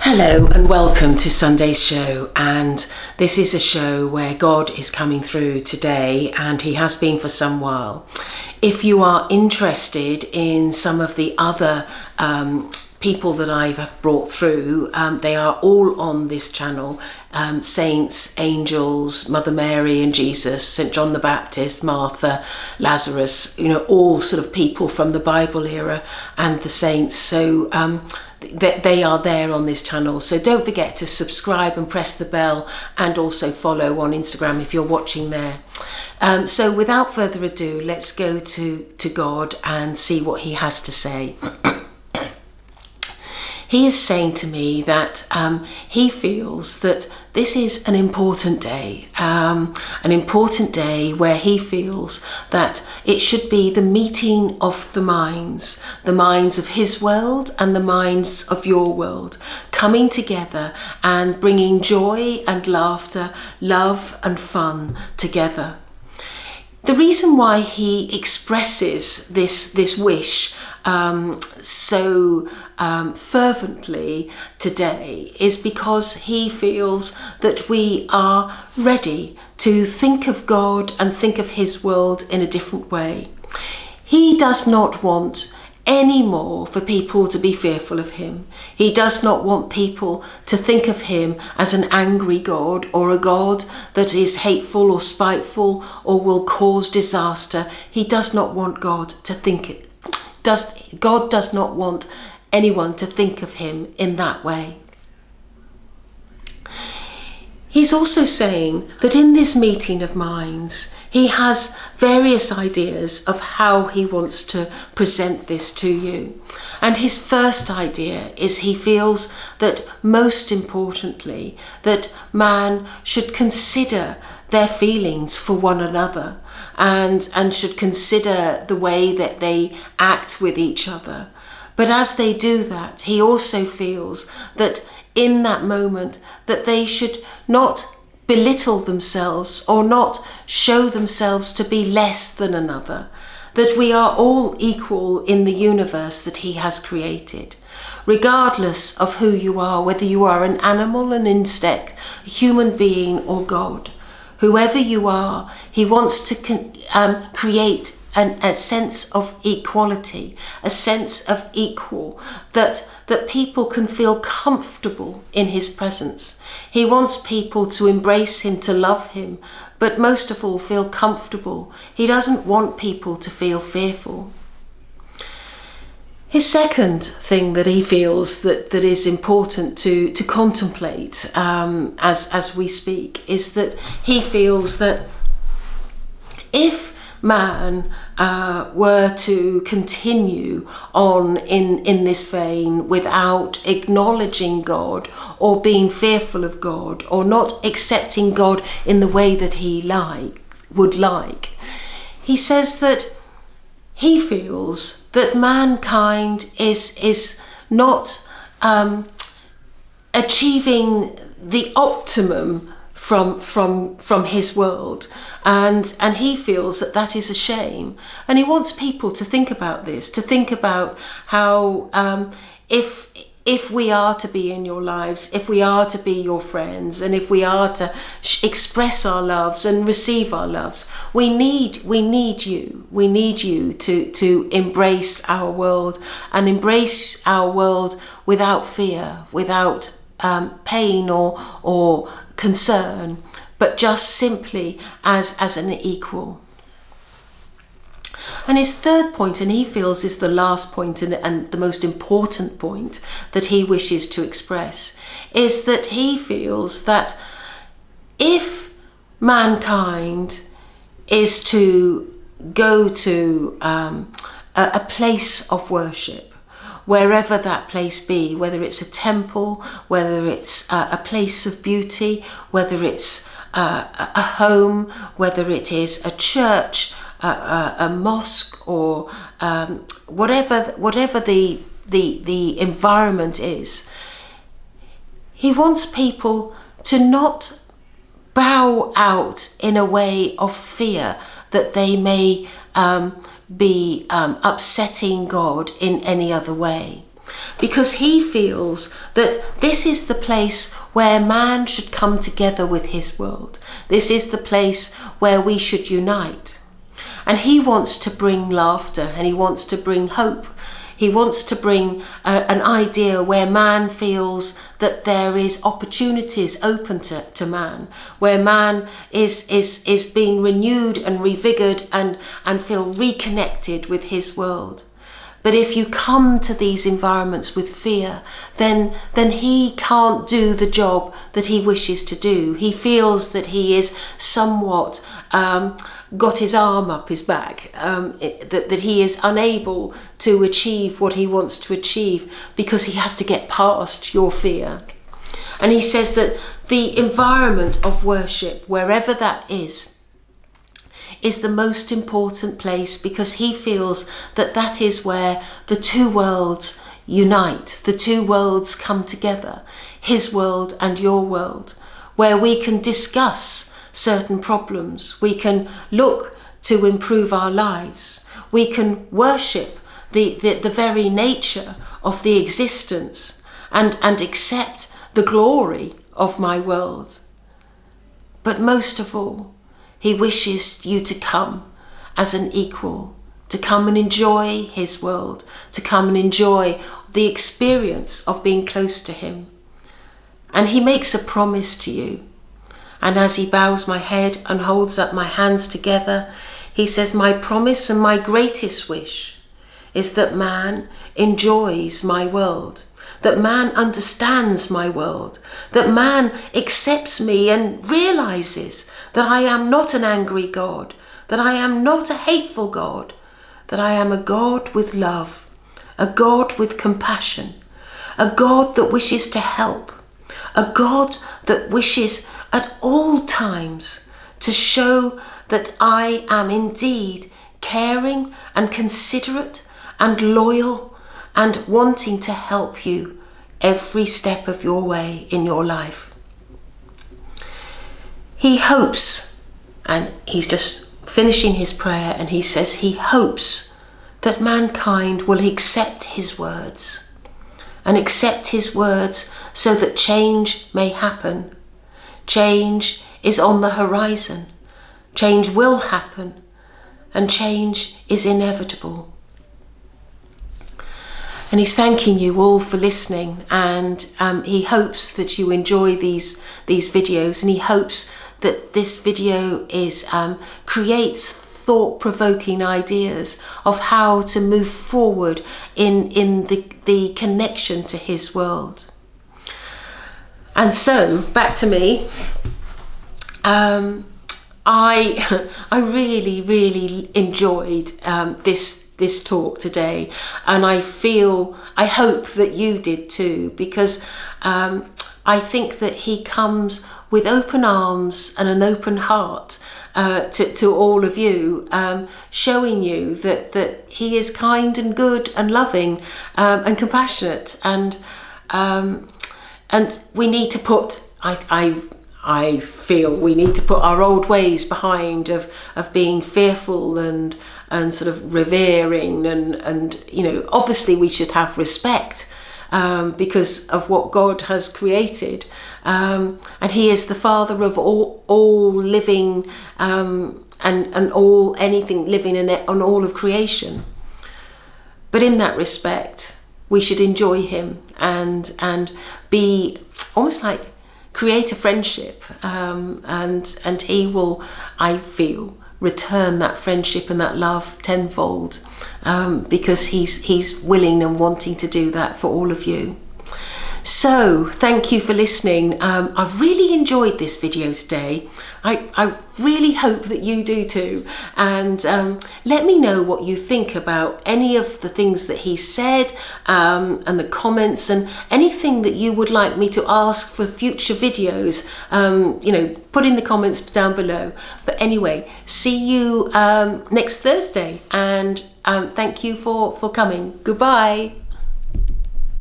Hello and welcome to Sunday's show, and this is a show where God is coming through today, and he has been for some while. If you are interested in some of the other people that I've brought through, they are all on this channel. Saints, angels, Mother Mary and Jesus, St. John the Baptist, Martha, Lazarus, all sort of people from the Bible era and the saints. So they are there on this channel. So don't forget to subscribe and press the bell, and also follow on Instagram if you're watching there. So without further ado, let's go to God and see what he has to say. He is saying to me that he feels that this is an important day where he feels that it should be the meeting of the minds of his world and the minds of your world, coming together and bringing joy and laughter, love and fun together. The reason why he expresses this wish so fervently today is because he feels that we are ready to think of God and think of his world in a different way. He does not want any more for people to be fearful of him. He does not want people to think of him as an angry God, or a God that is hateful or spiteful or will cause disaster. He does not want God to think it. God does not want anyone to think of him in that way. He's also saying that in this meeting of minds, he has various ideas of how he wants to present this to you. And his first idea is he feels that most importantly, that man should consider their feelings for one another and should consider the way that they act with each other. But as they do that, he also feels that in that moment that they should not belittle themselves or not show themselves to be less than another, that we are all equal in the universe that he has created. Regardless of who you are, whether you are an animal, an insect, a human being or God, whoever you are, he wants to create a sense of equality, a sense of equal, that people can feel comfortable in his presence. He wants people to embrace him, to love him, but most of all feel comfortable. He doesn't want people to feel fearful. His second thing that he feels that is important to contemplate as we speak is that he feels that if man were to continue on in this vein without acknowledging God or being fearful of God or not accepting God in the way that he would like, he says that he feels that mankind is not achieving the optimum from his world, and he feels that is a shame, and he wants people to think about this, to think about how if we are to be in your lives, if we are to be your friends, and if we are to express our loves and receive our loves, we need you to embrace our world, and embrace our world without fear, without pain or concern, but just simply as an equal. And his third point, and he feels is the last point and the most important point that he wishes to express, is that he feels that if mankind is to go to a place of worship, wherever that place be, whether it's a temple, whether it's a place of beauty, whether it's a home, whether it is a church, a mosque, or whatever the environment is, he wants people to not bow out in a way of fear that they may be upsetting God in any other way. because he feels that this is the place where man should come together with his world. This is the place where we should unite. And he wants to bring laughter, and he wants to bring hope. He wants to bring an idea where man feels that there is opportunities open to man, where man is being renewed and revigored and feel reconnected with his world. But if you come to these environments with fear, then he can't do the job that he wishes to do. He feels that he is somewhat got his arm up his back, that he is unable to achieve what he wants to achieve because he has to get past your fear. And he says that the environment of worship, wherever that is the most important place, because he feels that that is where the two worlds unite, the two worlds come together, his world and your world, where we can discuss certain problems, we can look to improve our lives, we can worship the very nature of the existence and accept the glory of my world. But most of all, he wishes you to come as an equal, to come and enjoy his world, to come and enjoy the experience of being close to him. And he makes a promise to you. And as he bows my head and holds up my hands together, he says, my promise and my greatest wish is that man enjoys my world, that man understands my world, that man accepts me and realizes that I am not an angry God, that I am not a hateful God, that I am a God with love, a God with compassion, a God that wishes to help, a God that wishes at all times to show that I am indeed caring and considerate and loyal and wanting to help you every step of your way in your life. He hopes, and he's just finishing his prayer, and he says he hopes that mankind will accept his words and accept his words so that change may happen. Change is on the horizon. Change will happen, and change is inevitable. And he's thanking you all for listening, and he hopes that you enjoy these videos, and he hopes that this video creates thought-provoking ideas of how to move forward in the connection to his world. And so, back to me. I really enjoyed this talk today, and I hope that you did too, because I think that he comes with open arms and an open heart to all of you, showing you that he is kind and good and loving and compassionate, and we need to put, I feel we need to put our old ways behind of being fearful and sort of revering and obviously we should have respect because of what God has created, and he is the father of all living and all anything living on all of creation. But in that respect, we should enjoy him and be almost like create a friendship, and he will, I feel, return that friendship and that love tenfold, because he's willing and wanting to do that for all of you. So thank you for listening. I really enjoyed this video today. I really hope that you do too, and let me know what you think about any of the things that he said, and the comments, and anything that you would like me to ask for future videos. Put in the comments down below. But anyway, see you next Thursday, and thank you for coming. Goodbye.